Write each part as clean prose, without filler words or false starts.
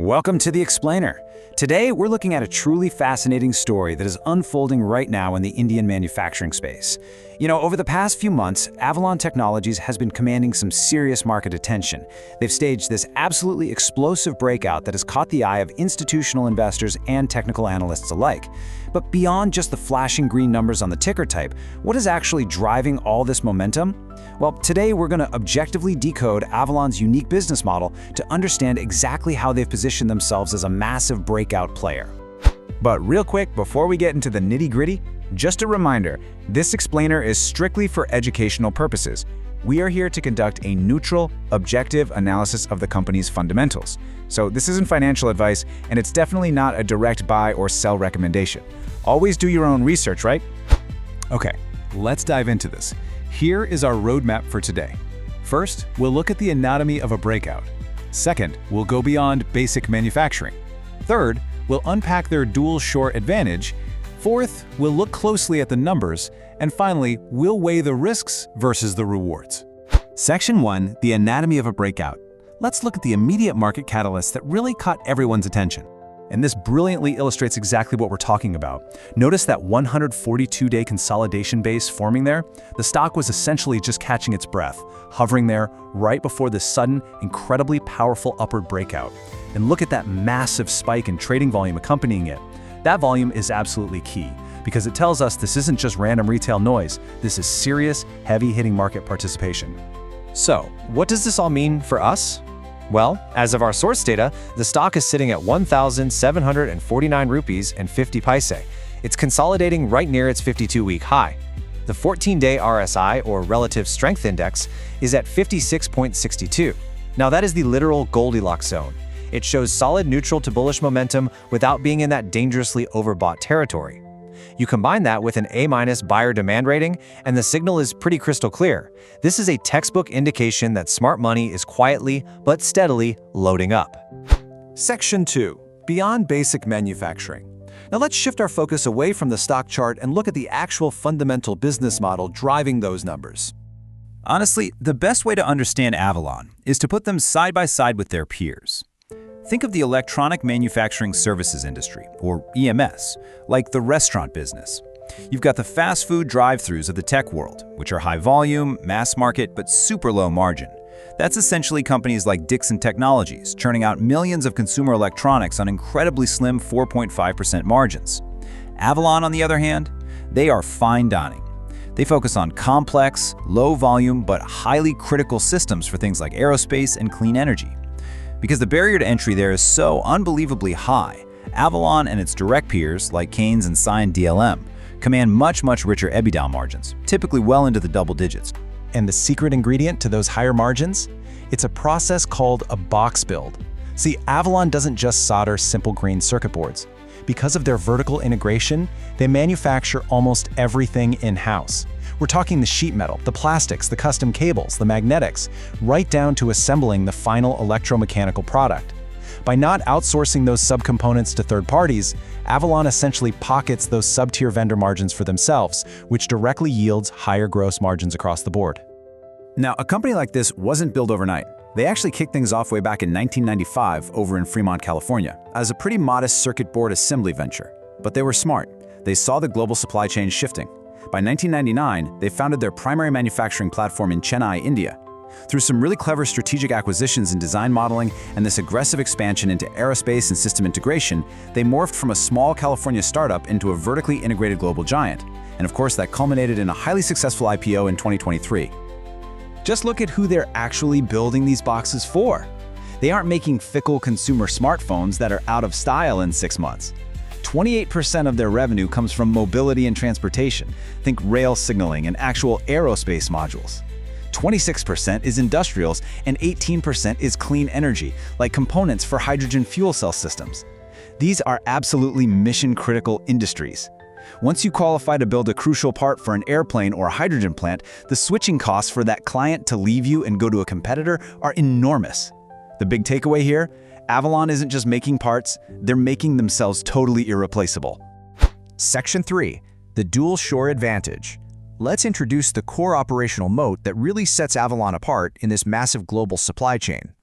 Welcome to The Explainer. Today, we're looking at a truly fascinating story that is unfolding right now in the Indian manufacturing space. Over the past few months, Avalon Technologies has been commanding some serious market attention. They've staged this absolutely explosive breakout that has caught the eye of institutional investors and technical analysts alike. But beyond just the flashing green numbers on the ticker type, what is actually driving all this momentum? Well, today we're going to objectively decode Avalon's unique business model to understand exactly how they've positioned themselves as a massive breakout player. But real quick, before we get into the nitty-gritty, just a reminder, this explainer is strictly for educational purposes. We are here to conduct a neutral, objective analysis of the company's fundamentals. So this isn't financial advice, and it's definitely not a direct buy or sell recommendation. Always do your own research, right? Okay, let's dive into this. Here is our roadmap for today. First, we'll look at the anatomy of a breakout. Second, we'll go beyond basic manufacturing. Third, we'll unpack their dual short advantage. Fourth, we'll look closely at the numbers. And finally, we'll weigh the risks versus the rewards. Section 1, the anatomy of a breakout. Let's look at the immediate market catalysts that really caught everyone's attention. And this brilliantly illustrates exactly what we're talking about. Notice that 142-day consolidation base forming there? The stock was essentially just catching its breath, hovering there right before this sudden, incredibly powerful upward breakout. And look at that massive spike in trading volume accompanying it. That volume is absolutely key, because it tells us this isn't just random retail noise, this is serious, heavy-hitting market participation. So, what does this all mean for us? Well, as of our source data, the stock is sitting at 1,749 rupees and 50 paise. It's consolidating right near its 52-week high. The 14-day RSI, or Relative Strength Index, is at 56.62. Now that is the literal Goldilocks zone. It shows solid neutral to bullish momentum without being in that dangerously overbought territory. You combine that with an A- buyer demand rating, and the signal is pretty crystal clear. This is a textbook indication that smart money is quietly but steadily loading up. Section 2, beyond basic manufacturing. Now let's shift our focus away from the stock chart and look at the actual fundamental business model driving those numbers. Honestly, the best way to understand Avalon is to put them side by side with their peers. Think of the electronic manufacturing services industry, or EMS, like the restaurant business. You've got the fast food drive-thrus of the tech world, which are high volume, mass market, but super low margin. That's essentially companies like Dixon Technologies, churning out millions of consumer electronics on incredibly slim 4.5% margins. Avalon, on the other hand, they are fine dining. They focus on complex, low volume, but highly critical systems for things like aerospace and clean energy. Because the barrier to entry there is so unbelievably high, Avalon and its direct peers, like Kaynes and Scion DLM, command much richer EBITDA margins, typically well into the double digits. And the secret ingredient to those higher margins? It's a process called a box build. See, Avalon doesn't just solder simple green circuit boards. Because of their vertical integration, they manufacture almost everything in-house. We're talking the sheet metal, the plastics, the custom cables, the magnetics, right down to assembling the final electromechanical product. By not outsourcing those subcomponents to third parties, Avalon essentially pockets those sub-tier vendor margins for themselves, which directly yields higher gross margins across the board. Now, a company like this wasn't built overnight. They actually kicked things off way back in 1995 over in Fremont, California, as a pretty modest circuit board assembly venture. But they were smart. They saw the global supply chain shifting. By 1999, they founded their primary manufacturing platform in Chennai, India. Through some really clever strategic acquisitions in design modeling and this aggressive expansion into aerospace and system integration, they morphed from a small California startup into a vertically integrated global giant. And of course, that culminated in a highly successful IPO in 2023. Just look at who they're actually building these boxes for. They aren't making fickle consumer smartphones that are out of style in 6 months. 28% of their revenue comes from mobility and transportation. Think rail signaling and actual aerospace modules. 26% is industrials, and 18% is clean energy, like components for hydrogen fuel cell systems. These are absolutely mission-critical industries. Once you qualify to build a crucial part for an airplane or a hydrogen plant, the switching costs for that client to leave you and go to a competitor are enormous. The big takeaway here? Avalon isn't just making parts, they're making themselves totally irreplaceable. Section 3, the dual shore advantage. Let's introduce the core operational moat that really sets Avalon apart in this massive global supply chain.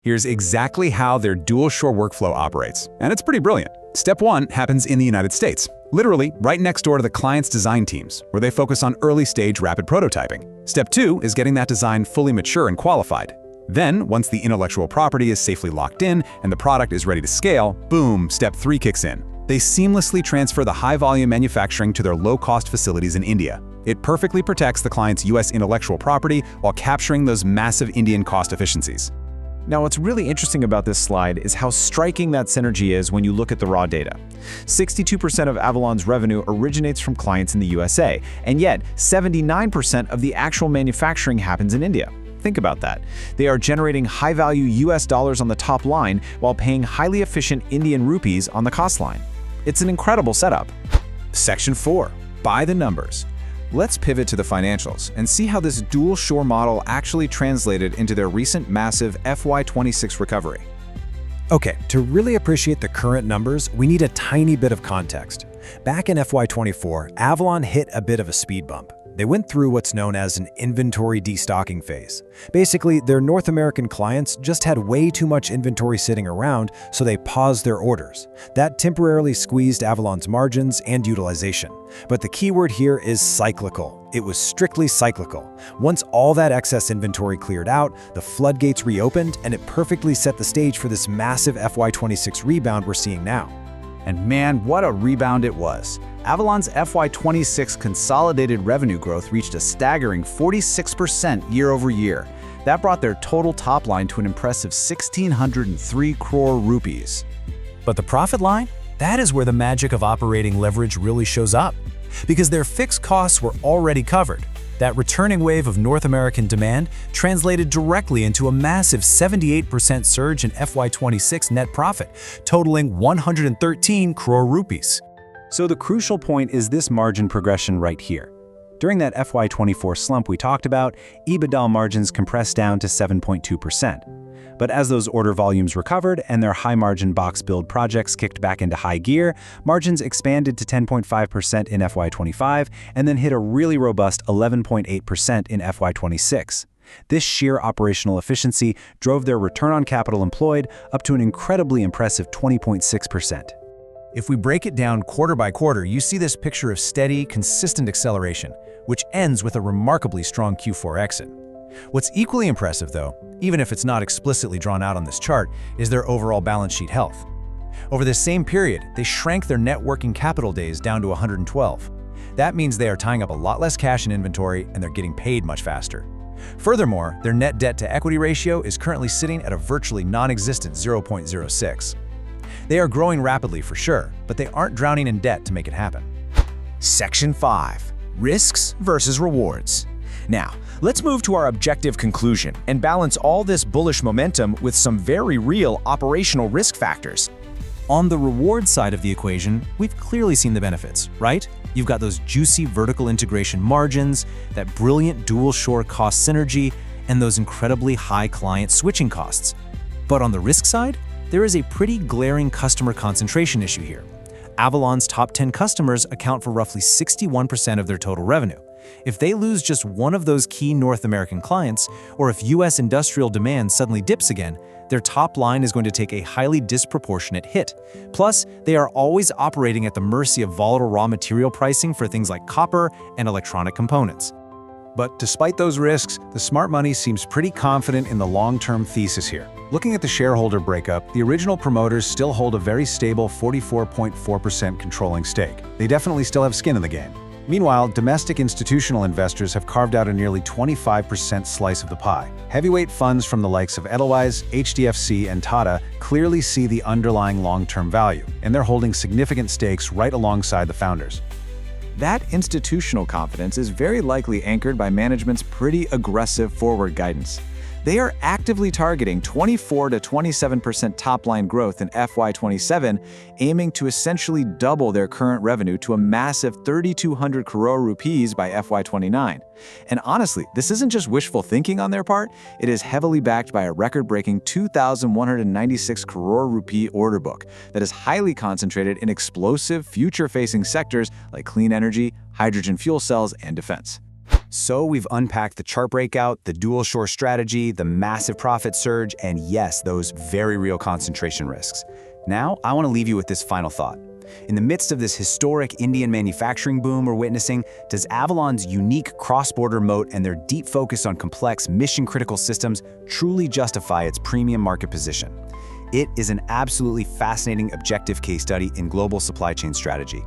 Here's exactly how their dual-shore workflow operates, and it's pretty brilliant. Step 1 happens in the United States, literally right next door to the client's design teams, where they focus on early-stage rapid prototyping. Step 2 is getting that design fully mature and qualified. Then, once the intellectual property is safely locked in and the product is ready to scale, boom, Step 3 kicks in. They seamlessly transfer the high-volume manufacturing to their low-cost facilities in India. It perfectly protects the client's US intellectual property while capturing those massive Indian cost efficiencies. Now, what's really interesting about this slide is how striking that synergy is when you look at the raw data. 62% of Avalon's revenue originates from clients in the USA, and yet 79% of the actual manufacturing happens in India. Think about that. They are generating high-value US dollars on the top line while paying highly efficient Indian rupees on the cost line. It's an incredible setup. Section 4. By the numbers. Let's pivot to the financials and see how this dual-shore model actually translated into their recent massive FY26 recovery. Okay, to really appreciate the current numbers, we need a tiny bit of context. Back in FY24, Avalon hit a bit of a speed bump. They went through what's known as an inventory destocking phase. Basically, their North American clients just had way too much inventory sitting around, so they paused their orders. That temporarily squeezed Avalon's margins and utilization. But the key word here is cyclical. It was strictly cyclical. Once all that excess inventory cleared out, the floodgates reopened, and it perfectly set the stage for this massive FY26 rebound we're seeing now. And man, what a rebound it was. Avalon's FY26 consolidated revenue growth reached a staggering 46% year over year. That brought their total top line to an impressive 1,603 crore rupees. But the profit line? That is where the magic of operating leverage really shows up. Because their fixed costs were already covered. That returning wave of North American demand translated directly into a massive 78% surge in FY26 net profit, totaling 113 crore rupees. So the crucial point is this margin progression right here. During that FY24 slump we talked about, EBITDA margins compressed down to 7.2%. But as those order volumes recovered and their high-margin box build projects kicked back into high gear, margins expanded to 10.5% in FY25 and then hit a really robust 11.8% in FY26. This sheer operational efficiency drove their return on capital employed up to an incredibly impressive 20.6%. If we break it down quarter by quarter, you see this picture of steady, consistent acceleration, which ends with a remarkably strong Q4 exit. What's equally impressive, though, even if it's not explicitly drawn out on this chart, is their overall balance sheet health. Over this same period, they shrank their net working capital days down to 112. That means they are tying up a lot less cash in inventory and they're getting paid much faster. Furthermore, their net debt to equity ratio is currently sitting at a virtually non-existent 0.06. They are growing rapidly for sure, but they aren't drowning in debt to make it happen. Section 5. Risks versus rewards. Now, let's move to our objective conclusion and balance all this bullish momentum with some very real operational risk factors. On the reward side of the equation, we've clearly seen the benefits, right? You've got those juicy vertical integration margins, that brilliant dual-shore cost synergy, and those incredibly high client switching costs. But on the risk side, there is a pretty glaring customer concentration issue here. Avalon's top 10 customers account for roughly 61% of their total revenue. If they lose just one of those key North American clients, or if US industrial demand suddenly dips again, their top line is going to take a highly disproportionate hit. Plus, they are always operating at the mercy of volatile raw material pricing for things like copper and electronic components. But despite those risks, the smart money seems pretty confident in the long-term thesis here. Looking at the shareholder breakup, the original promoters still hold a very stable 44.4% controlling stake. They definitely still have skin in the game. Meanwhile, domestic institutional investors have carved out a nearly 25% slice of the pie. Heavyweight funds from the likes of Edelweiss, HDFC, and Tata clearly see the underlying long-term value, and they're holding significant stakes right alongside the founders. That institutional confidence is very likely anchored by management's pretty aggressive forward guidance. They are actively targeting 24 to 27% top-line growth in FY27, aiming to essentially double their current revenue to a massive 3,200 crore rupees by FY29. And honestly, this isn't just wishful thinking on their part, it is heavily backed by a record-breaking 2,196 crore rupee order book that is highly concentrated in explosive, future-facing sectors like clean energy, hydrogen fuel cells, and defense. So we've unpacked the chart breakout, the dual shore strategy, the massive profit surge, and yes, those very real concentration risks. Now, I want to leave you with this final thought. In the midst of this historic Indian manufacturing boom we're witnessing, does Avalon's unique cross-border moat and their deep focus on complex, mission-critical systems truly justify its premium market position? It is an absolutely fascinating objective case study in global supply chain strategy.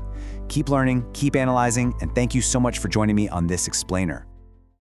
Keep learning, keep analyzing, and thank you so much for joining me on this explainer.